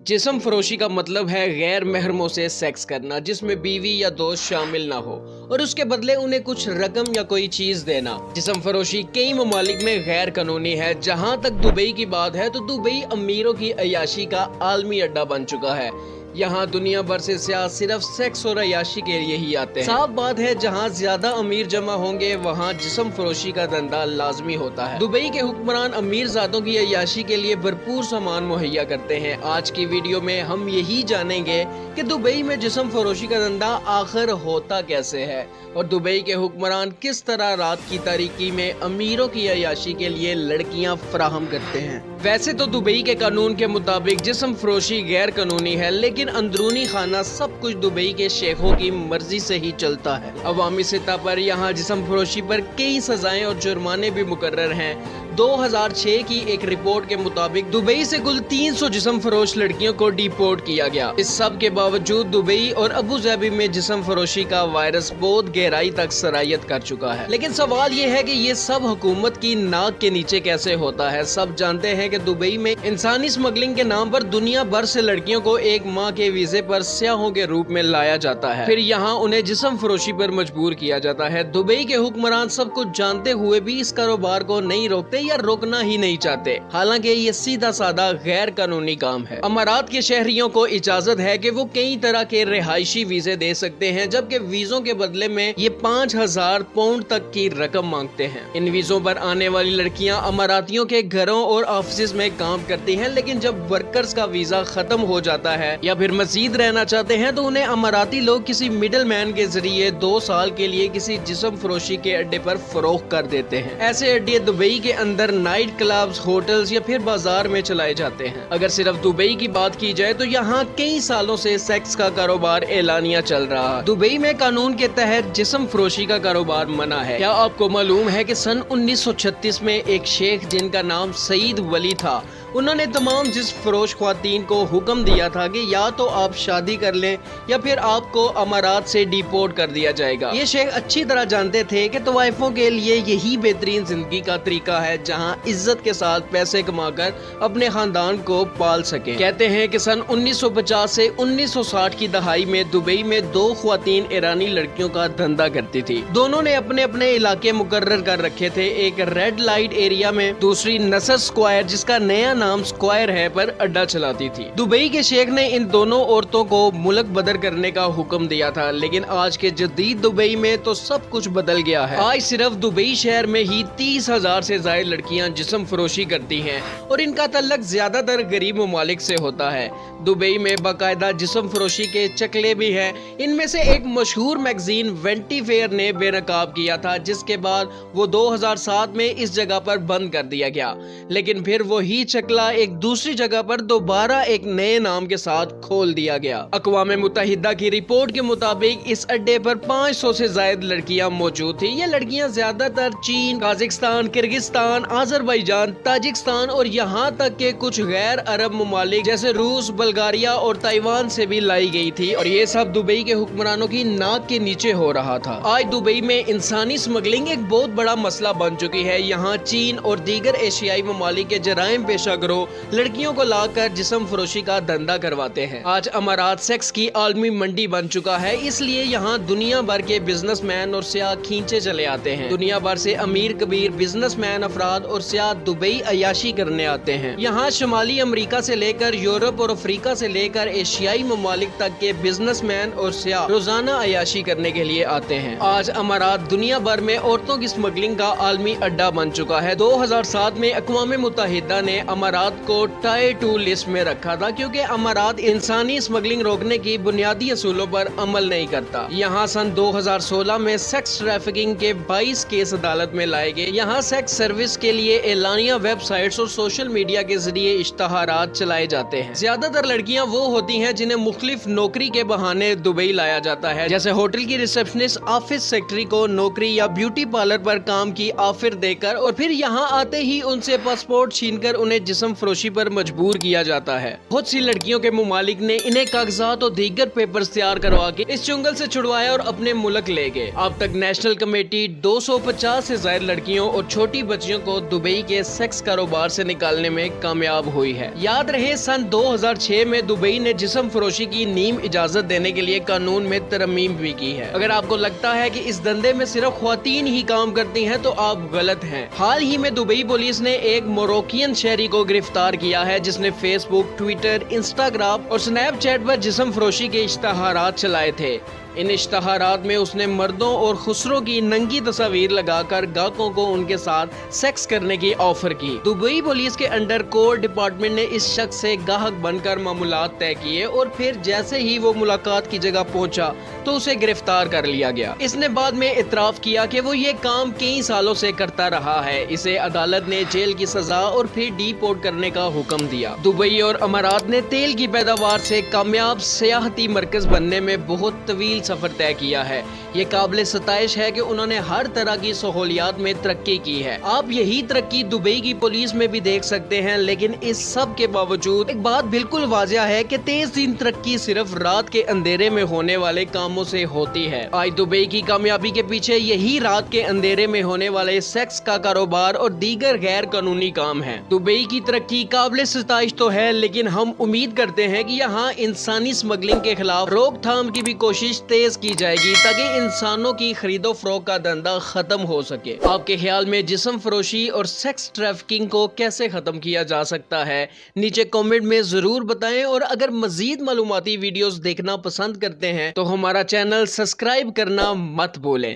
जिस्म फरोशी का मतलब है गैर महरमों से सेक्स करना जिसमें बीवी या दोस्त शामिल ना हो और उसके बदले उन्हें कुछ रकम या कोई चीज देना। जिस्म फरोशी कई ममालिक में गैर कानूनी है। जहां तक दुबई की बात है तो दुबई अमीरों की अय्याशी का आलमी अड्डा बन चुका है। यहाँ दुनिया भर से सियाह सिर्फ सेक्स और अय्याशी के लिए ही आते हैं। साफ बात है जहाँ ज्यादा अमीर जमा होंगे वहाँ जिस्म फरोशी का धंधा लाजमी होता है। दुबई के हुक्मरान अमीर ज़ातों की अय्याशी के लिए भरपूर सामान मुहैया करते हैं। आज की वीडियो में हम यही जानेंगे कि दुबई में जिस्म फरोशी का धंधा आखिर होता कैसे है और दुबई के हुक्मरान किस तरह रात की तारीकी में अमीरों की अय्याशी के लिए लड़कियां फराहम करते हैं। वैसे तो दुबई के कानून के मुताबिक जिस्म फरोशी गैर कानूनी है, लेकिन अंदरूनी खाना सब कुछ दुबई के शेखों की मर्जी से ही चलता है। अवामी सतह पर यहाँ जिस्म फरोशी पर कई सजाएं और जुर्माने भी मुकर्रर हैं। 2006 की एक रिपोर्ट के मुताबिक दुबई से कुल 300 जिस्म फरोश लड़कियों को डिपोर्ट किया गया। इस सब के बावजूद दुबई और अबू धाबी में जिस्म फरोशी का वायरस बहुत गहराई तक सरायत कर चुका है। लेकिन सवाल ये है कि ये सब हुकूमत की नाक के नीचे कैसे होता है। सब जानते हैं कि दुबई में इंसानी स्मगलिंग के नाम पर दुनिया भर से लड़कियों को एक माह के वीजे पर सियाहों के रूप में लाया जाता है, फिर यहाँ उन्हें जिस्म फरोशी पर मजबूर किया जाता है। दुबई के हुक्मरान सब कुछ जानते हुए भी इस कारोबार को नहीं रोकते या रोकना ही नहीं चाहते। हालांकि ये सीधा साधा गैर कानूनी काम है। अमारात के शहरियों को इजाजत है कि वो कई तरह के रिहायशी वीजे दे सकते हैं, जबकि वीजों के बदले में ये 5000 पाउंड तक की रकम मांगते हैं। इन वीजों पर आने वाली लड़कियां अमारातियों के घरों और ऑफिस में काम करती हैं, लेकिन जब वर्कर्स का वीजा खत्म हो जाता है या फिर मजीद रहना चाहते हैं तो उन्हें अमाराती लोग किसी मिडल मैन के जरिए 2 साल के लिए किसी जिस्म फरोशी के अड्डे पर फरोख्त कर देते हैं। ऐसे अड्डे दुबई के अंदर नाइट क्लब्स, होटल्स या फिर बाजार में चलाए जाते हैं। अगर सिर्फ दुबई की बात की जाए तो यहाँ कई सालों से सेक्स का कारोबार एलानिया चल रहा है। दुबई में कानून के तहत जिस्म फरोशी का कारोबार मना है। क्या आपको मालूम है कि सन 1936 में एक शेख जिनका नाम सईद वली था, उन्होंने तमाम जिस्म फरोश ख्वातीन को हुक्म दिया था कि या तो आप शादी कर लें या फिर आपको अमारात से डिपोर्ट कर दिया जाएगा। ये शेख अच्छी तरह जानते थे कि तवाइफों के लिए यही बेहतरीन जिंदगी का तरीका है जहां इज्जत के साथ पैसे कमाकर अपने खानदान को पाल सके। कहते हैं कि सन 1950 से 1960 की दहाई में दुबई में 2 ख्वातीन ईरानी लड़कियों का धंधा करती थी। दोनों ने अपने अपने इलाके मुकर्रर कर रखे थे। एक रेड लाइट एरिया में, दूसरी नसर स्क्वायर जिसका नया नाम स्क्वायर है पर अड्डा चलाती थी। दुबई के शेख ने इन दोनों औरतों को मुल्क बदर करने का हुक्म दिया था, लेकिन आज के जदीद दुबई में तो सब कुछ बदल गया है। आज सिर्फ दुबई शहर में ही 30,000 से ज्यादा लड़कियां जिस्म फरोशी करती हैं और इनका तल्लक ज्यादातर गरीब ममालिक से होता है। दुबई में बाकायदा जिस्म फरोशी के चकले भी हैं। इनमें से एक मशहूर मैगजीन वेंटी फेयर ने बेनकाब किया था, जिसके बाद वो 2007 में इस जगह पर बंद कर दिया गया। लेकिन फिर वही चकला एक दूसरी जगह पर दोबारा एक नए नाम के साथ खोल दिया गया। अक़वाम मुत्तहिदा की रिपोर्ट के मुताबिक इस अड्डे पर 500 से ज्यादा लड़कियां मौजूद थी। ये लड़कियां ज्यादातर चीन, काज़िकिस्तान, किर्गिस्तान, आज़रबाईजान, ताजिकिस्तान और यहाँ तक के कुछ गैर अरब ममालिक जैसे रूस, बुल्गारिया और ताइवान से भी लाई गई थी और ये सब दुबई के हुक्मरानों की नाक के नीचे हो रहा था। आज दुबई में इंसानी स्मगलिंग एक बहुत बड़ा मसला बन चुकी है। यहाँ चीन और दीगर एशियाई ममालिक के जराइम पेशा गिरोह लड़कियों को लाकर जिस्म फरोशी का धंधा करवाते हैं। आज अमारात सेक्स की आलमी मंडी बन चुका है, इसलिए यहाँ दुनिया भर के बिजनेसमैन और सियाह खींचे चले आते हैं। दुनिया भर से अमीर कबीर बिजनेसमैन अफराद और सियाह दुबई अय्याशी करने आते हैं। यहाँ शुमाली अमेरिका से लेकर यूरोप और अफ्रीका से लेकर एशियाई ममालिक तक के बिजनेसमैन और सियाह रोजाना अय्याशी करने के लिए आते हैं। आज अमारात दुनिया भर में औरतों की स्मगलिंग का आलमी अड्डा बन चुका है। 2007 में अक़वाम मुत्तहिदा ने अमारात को टायर 2 लिस्ट में रखा था, क्योंकि अमारात इंसानी स्मगलिंग रोकने की बुनियादी असूलों पर अमल नहीं करता। यहाँ सन 2016 में सेक्स ट्रैफिकिंग के 22 केस अदालत में लाए गए। यहाँ सेक्स सर्विस के लिए एलानिया वेबसाइट्स और सोशल मीडिया के जरिए इश्तहारात चलाए जाते हैं। ज्यादातर लड़कियाँ वो होती हैं जिन्हें मुख्तलिफ नौकरी के बहाने दुबई लाया जाता है, जैसे होटल की रिसेप्शनिस्ट, ऑफिस सेक्रेटरी को नौकरी या ब्यूटी पार्लर पर काम की ऑफर देकर और फिर यहाँ आते ही उनसे पासपोर्ट छीनकर उन्हें जिस्म फरोशी पर मजबूर किया जाता है। बहुत सी लड़कियों के मुमालिक ने इन्हें कागजात और दीगर पेपर्स तैयार करवा के इस चुंगल से छुड़वाया और अपने मुल्क ले गए। अब तक नेशनल कमेटी 250 से ज्यादा लड़कियों और छोटी बच्चियों को दुबई के सेक्स कारोबार से निकालने में कामयाब हुई है। याद रहे सन 2006 में दुबई ने जिस्म फरोशी की नीम इजाजत देने के लिए कानून में तरमीम भी की है। अगर आपको लगता है कि इस धंधे में सिर्फ ख्वातीन ही काम करती हैं तो आप गलत हैं। हाल ही में दुबई पुलिस ने एक मोरक्कियन शहरी को गिरफ्तार किया है जिसने फेसबुक, ट्विटर, इंस्टाग्राम और स्नैपचैट पर जिस्म फरोशी के इश्तहारात चलाए थे। इन इश्तहारात में उसने मर्दों और खुसरों की नंगी तस्वीर लगाकर गाहकों को उनके साथ सेक्स करने की ऑफर की। दुबई पुलिस के अंडर कोर डिपार्टमेंट ने इस शख्स से गाहक बनकर मामूलात तय किए और फिर जैसे ही वो मुलाकात की जगह पहुंचा तो उसे गिरफ्तार कर लिया गया। इसने बाद में इतराफ किया कि वो ये काम कई सालों से करता रहा है। इसे अदालत ने जेल की सजा और फिर डिपोर्ट करने का हुक्म दिया। दुबई और अमारात ने तेल की पैदावार से कामयाब सियाहती मरकज बनने में बहुत तवील सफर तय किया है। ये काबिल सताइश है कि उन्होंने हर तरह की सहूलियात में तरक्की की है। आप यही तरक्की दुबई की पुलिस में भी देख सकते हैं। लेकिन इस सब के बावजूद एक बात बिल्कुल वाजिया है कि तेज दिन तरक्की सिर्फ रात के अंधेरे में होने वाले कामों से होती है। आज दुबई की कामयाबी के पीछे यही रात के अंधेरे में होने वाले सेक्स का कारोबार और दीगर गैर कानूनी काम है। दुबई की तरक्की काबिल सताइश तो है, लेकिन हम उम्मीद करते हैं कि यहाँ इंसानी स्मगलिंग के खिलाफ रोकथाम की भी कोशिश तेज की जाएगी ताकि इंसानों की खरीदो फरोख्त का धंधा खत्म हो सके। आपके ख्याल में जिस्म फरोशी और सेक्स ट्रैफिकिंग को कैसे खत्म किया जा सकता है? नीचे कमेंट में जरूर बताएं। और अगर मजीद मालूमाती वीडियोस देखना पसंद करते हैं तो हमारा चैनल सब्सक्राइब करना मत भूलें।